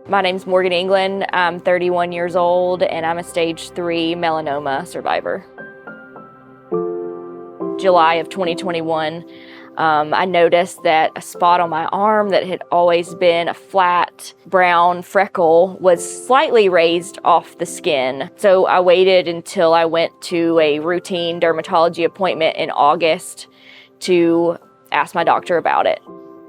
My name's Morgan England. I'm 31 years old and I'm a stage III melanoma survivor. July of 2021, I noticed that a spot on my arm that had always been a flat brown freckle was slightly raised off the skin. So I waited until I went to a routine dermatology appointment in August to ask my doctor about it.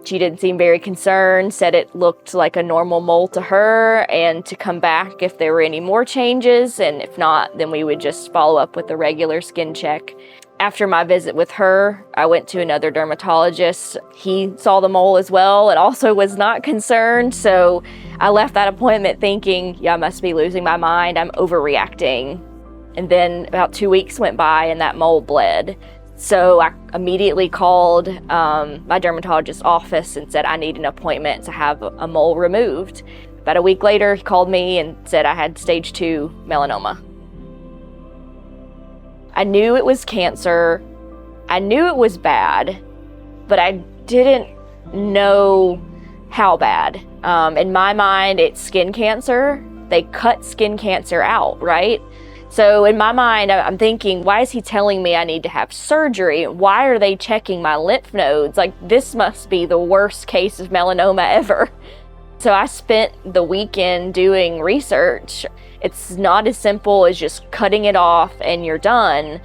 She didn't seem very concerned, said it looked like a normal mole to her and to come back if there were any more changes, and if not, then we would just follow up with a regular skin check. After my visit with her, I went to another dermatologist. He saw the mole as well and also was not concerned, so I left that appointment thinking, yeah, I must be losing my mind, I'm overreacting. And then about 2 weeks went by and that mole bled. So I immediately called my dermatologist's office and said I need an appointment to have a mole removed. About a week later, he called me and said I had stage II melanoma. I knew it was cancer. I knew it was bad, but I didn't know how bad. In my mind, it's skin cancer. They cut skin cancer out, right? So in my mind, I'm thinking, why is he telling me I need to have surgery? Why are they checking my lymph nodes? Like, this must be the worst case of melanoma ever. So I spent the weekend doing research. It's not as simple as just cutting it off and you're done.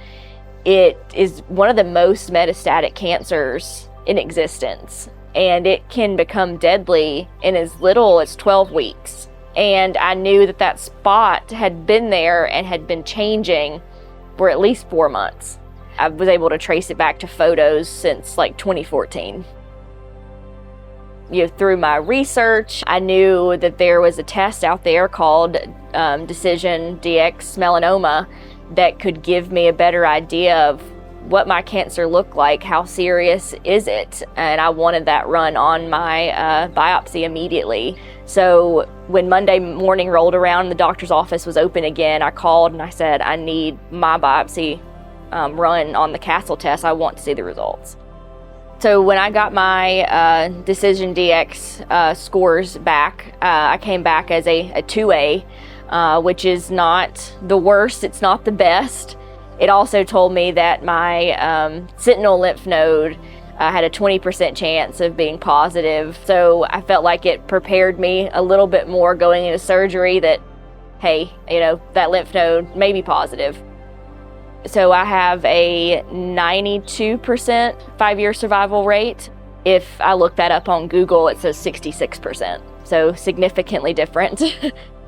It is one of the most metastatic cancers in existence, and it can become deadly in as little as 12 weeks. And I knew that that spot had been there and had been changing for at least 4 months. I was able to trace it back to photos since like 2014. Through my research, I knew that there was a test out there called DecisionDx-Melanoma that could give me a better idea of what my cancer looked like, how serious is it, and I wanted that run on my biopsy immediately. So when Monday morning rolled around and the doctor's office was open again, I called and I said, I need my biopsy run on the Castle test. I want to see the results. So when I got my DecisionDx scores back, I came back as a 2A, which is not the worst, it's not the best. It also told me that my sentinel lymph node had a 20% chance of being positive. So I felt like it prepared me a little bit more going into surgery that, hey, that lymph node may be positive. So I have a 92% 5-year survival rate. If I look that up on Google, it says 66%. So significantly different.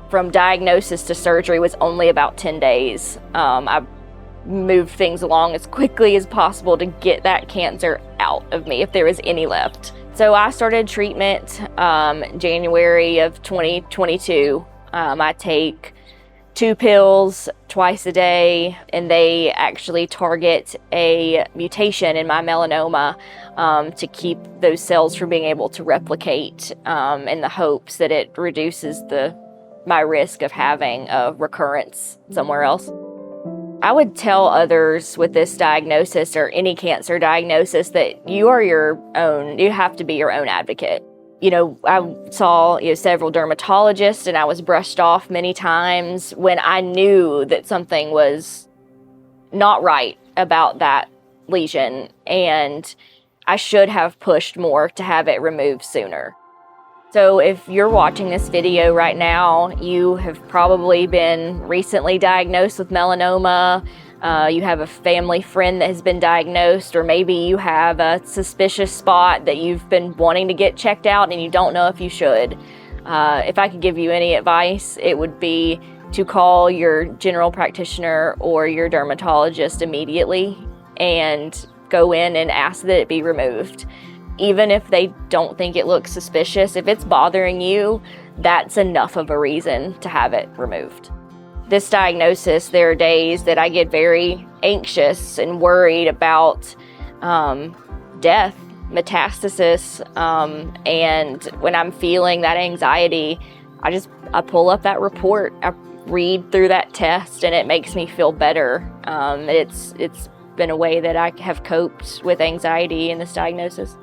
From diagnosis to surgery was only about 10 days. I moved things along as quickly as possible to get that cancer out of me if there was any left. So I started treatment January of 2022. I take 2 pills twice a day, and they actually target a mutation in my melanoma to keep those cells from being able to replicate in the hopes that it reduces my risk of having a recurrence somewhere else. I would tell others with this diagnosis or any cancer diagnosis that you have to be your own advocate. I saw several dermatologists and I was brushed off many times when I knew that something was not right about that lesion, and I should have pushed more to have it removed sooner. So if you're watching this video right now, you have probably been recently diagnosed with melanoma, you have a family friend that has been diagnosed, or maybe you have a suspicious spot that you've been wanting to get checked out and you don't know if you should. If I could give you any advice, it would be to call your general practitioner or your dermatologist immediately and go in and ask that it be removed. Even if they don't think it looks suspicious, if it's bothering you, that's enough of a reason to have it removed. This diagnosis, there are days that I get very anxious and worried about death, metastasis, and when I'm feeling that anxiety, I pull up that report, I read through that test, and it makes me feel better. It's been a way that I have coped with anxiety in this diagnosis.